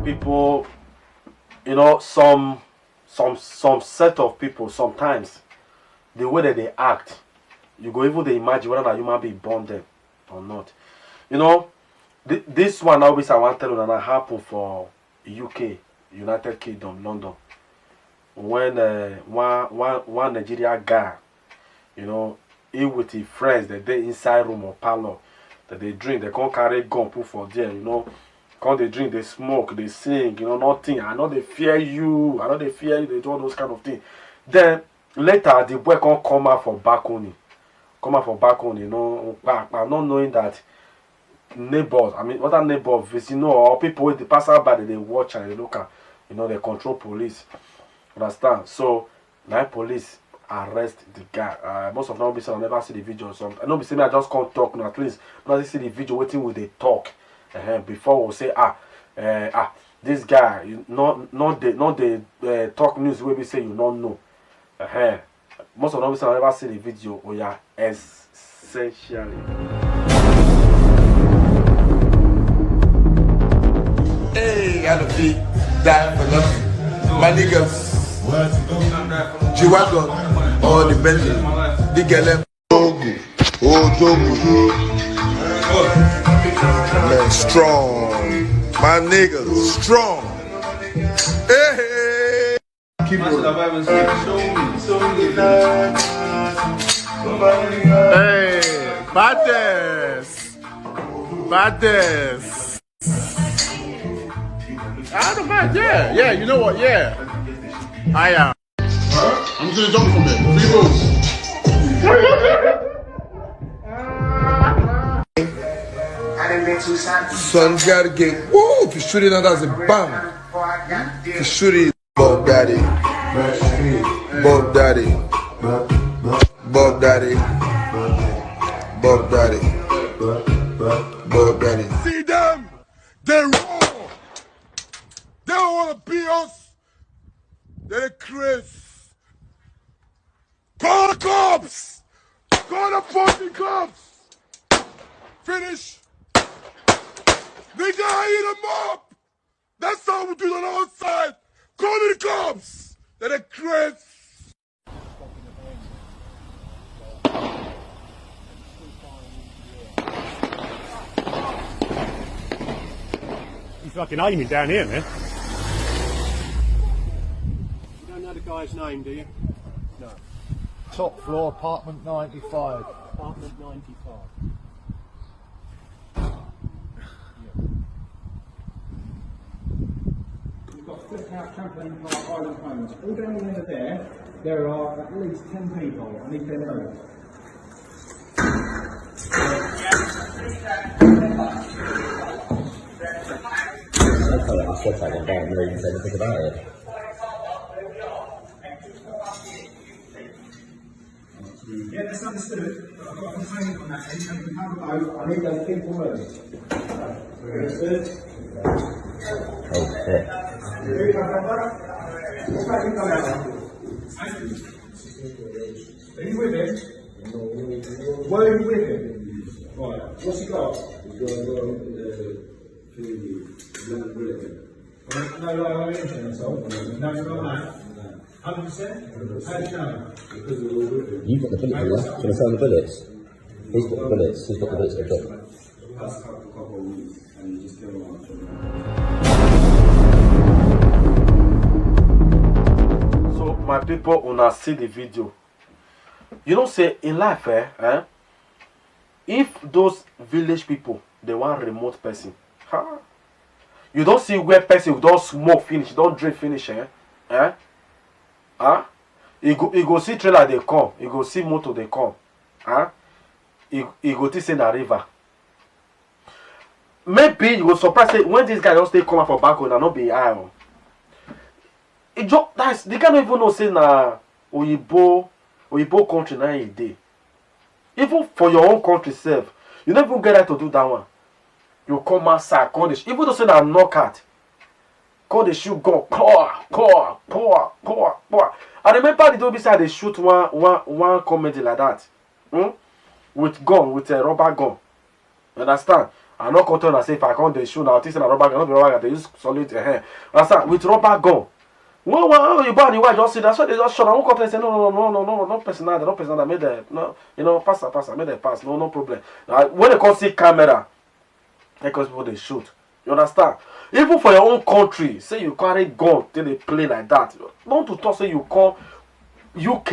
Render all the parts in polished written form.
people, you know, some set of people sometimes the way that they act, you go even they imagine whether that human being born them or not. You know, this one always I want to tell you that happened for UK, United Kingdom, London, when one Nigerian guy, you know, he with his friends that they inside room or parlor that they drink, they can't carry gun put for there, you know. Quand they drink, they smoke, they sing, you know, nothing. I know they fear you, they do all those kind of things. Then later the boy can't come out for balcony. You know, not knowing that neighbors, I mean other neighbors, you know, or people with the passer by they watch and they look at, you know, they control police. Understand? So now police arrest the guy. Most of them be saying I never see the video. So I know be saying I just can't talk, no, at least when I see the video waiting with they talk. Before we say this guy not the talk news where we say you don't know. Most of them say I never see the video. Oh yeah, essentially. Hey, gotta be that for love. My niggas, G-Wagon, all the Bentley, the Galem, man, strong. My niggas, strong. Hey, keep it. Hey, baddest. I don't mind, yeah, you know what, yeah. I am. I'm just gonna jump from there. 3 balls. Son's gotta get, woo, if you shoot it, now that's a bang. If you shoot it, Bob Daddy. Bob Daddy. Bob Daddy. Bob Daddy. Bob Daddy. See them? They raw. They don't want to beat us. They're crazy. Call the cops. Call the fucking cops. Finish. Nigga, I eat them up. That's how we do it on our side. Call the cops. They're crazy. You fucking aiming down here, man. You don't know the guy's name, do you? No. Top floor, apartment 95. Apartment 95. We've got Fliphouse Trampoline Park Island Homes. All down the end of there are at least 10 people. I need their names. Okay, I said that one down there, you said anything about it. Yeah, that's understood. I've got a complaint on that end, and we have a vote. I need those people ready. Understood? Oh shit. Are you with him? Where are you with him? Right, what's he got? He's got no low engine at all? No, it's not that. 100%? How do you know? You've got the bullets, yeah? Do you want to sell the bullets? He's got the bullets, he's got the bullets to put. So my people wanna see the video. You know, say in life, if those village people they want remote person, you don't see where person don't smoke finish, don't drink finish, you go see trailer they come, you go see motor they come, you go to see the river. Maybe you will surprise say when this guy just stay come out for back and not be iron. It just that's they can't even know say na Oyibo country na a day. Even for your own country self, you never even get right to do that one. You come outside, call the even though say na knockout, call the shoot gun, pour. I remember the don't say they shoot one comedy like that, with gun, with a rubber gun. You understand? I not come tell una say if I come dey shoot now, think say na rubber gun, no be rubber gun, they use solid understand with rubber gun. Well, you buy the white just see that's why they just shot. I won't complain say no personal, no personal, made the no, you know, pass, made the pass, no problem. When they come see camera, because people they shoot. You understand? Even for your own country, say you carry gun, then they play like that. Don't to talk say you call UK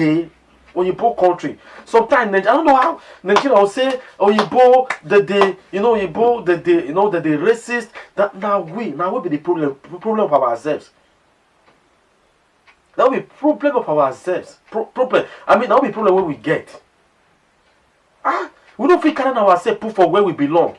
or Oyibo country. Sometimes I don't know how Nigeria will say Oyibo that they, you know, Oyibo that they, you know, that they racist. That now we be the problem of ourselves. That will be problem of ourselves. Problem. I mean, that will be problem where we get. We don't feel carrying ourselves put for where we belong.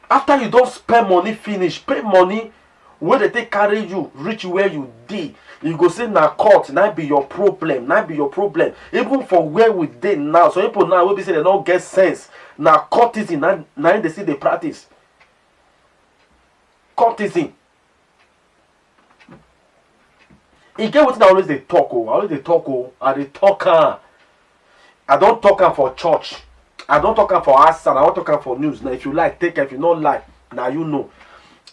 After you don't spend money, finish, pay money where they take carry you, reach where you did. You go say na court, now be your problem, now be your problem. Even for where we did now, so people now will be say they don't get sense. Now courtesan, now they see they practice. Courtesan. You get what I always they talk, I they talk. I don't talk for church. I don't talk for us, and I don't talk for news. Now, if you like, take it. If you don't like, now you know.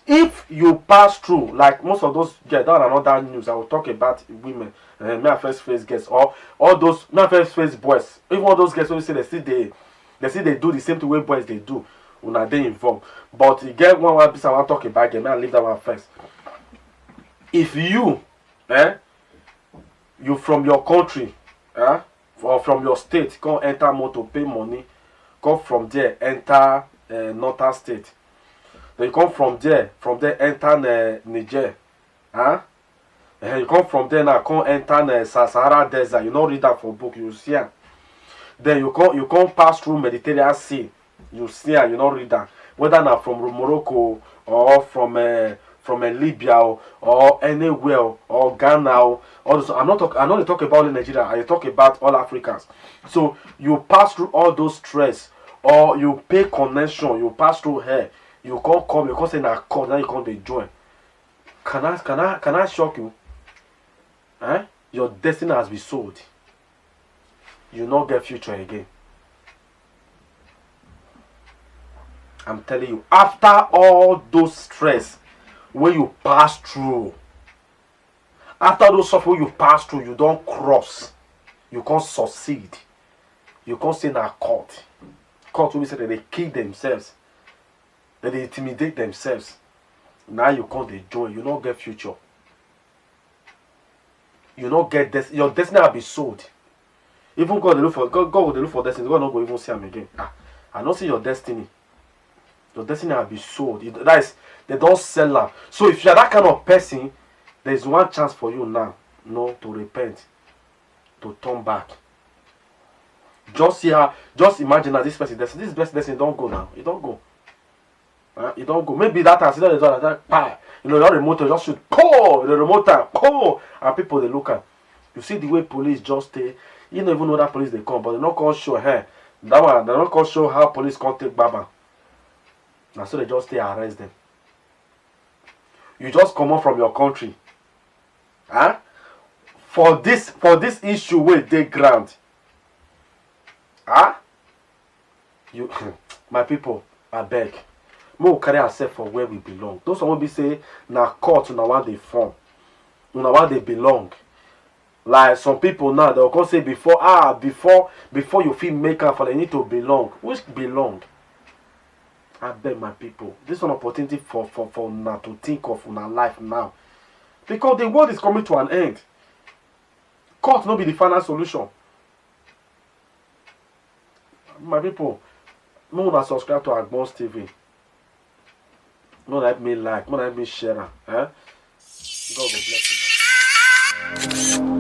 If you pass through, like most of those get down another news, I will talk about women, my first face guests, or all those my first face boys. Even all those guests, we say they do the same thing way boys they do when they involved. But you get one piece I want to talk about again. I leave that one first. If you, you from your country, or from your state, come enter motor, pay money. Come from there, enter northern state. Then you come from there enter Niger. You come from there now, come enter Sahara Desert. You don't read that for book, you see. Then you come pass through Mediterranean Sea. You see, you don't read that. Whether now from Morocco or from Libya or anywhere or Ghana or all those. I'm not talking about Nigeria. I talk about all Africans. So you pass through all those stress. Or you pay connection, you pass through here, you can't come, you can't say na call, now you can't be join. Can I shock you? Your destiny has been sold. You not get future again. I'm telling you, after all those stress when you pass through, after those suffering you pass through, you don't cross, you can't succeed, you can't say na court. Court will say that they kill themselves, that they intimidate themselves. Now you can't enjoy, you don't get future. You don't get your destiny will be sold. Even God will look for destiny. God not go even see them again. I don't see your destiny. Your destiny will be sold. That is, they don't sell them. So if you are that kind of person, there is one chance for you now, to repent, to turn back. Just imagine that this person don't go now. It don't go. It don't go. Maybe that accident is that you know, your remote just shoot, the remote and people they look at. You see the way police just stay. You don't even know that police they come, but they not call show that one. They not call show how police can't take Baba. Now so they just stay arrest them. You just come out from your country, for this issue with the ground. You, my people, I beg. We carry ourselves for where we belong. Those who will be say, na court, na where they form, na where they belong. Like some people now, they'll come say before you feel make up for they need to belong. Which belong? I beg my people. This is an opportunity for now to think of our life now, because the world is coming to an end. Court not be the final solution. My people, no one subscribe to Agbons TV. No let me like, no let me share. God will bless you.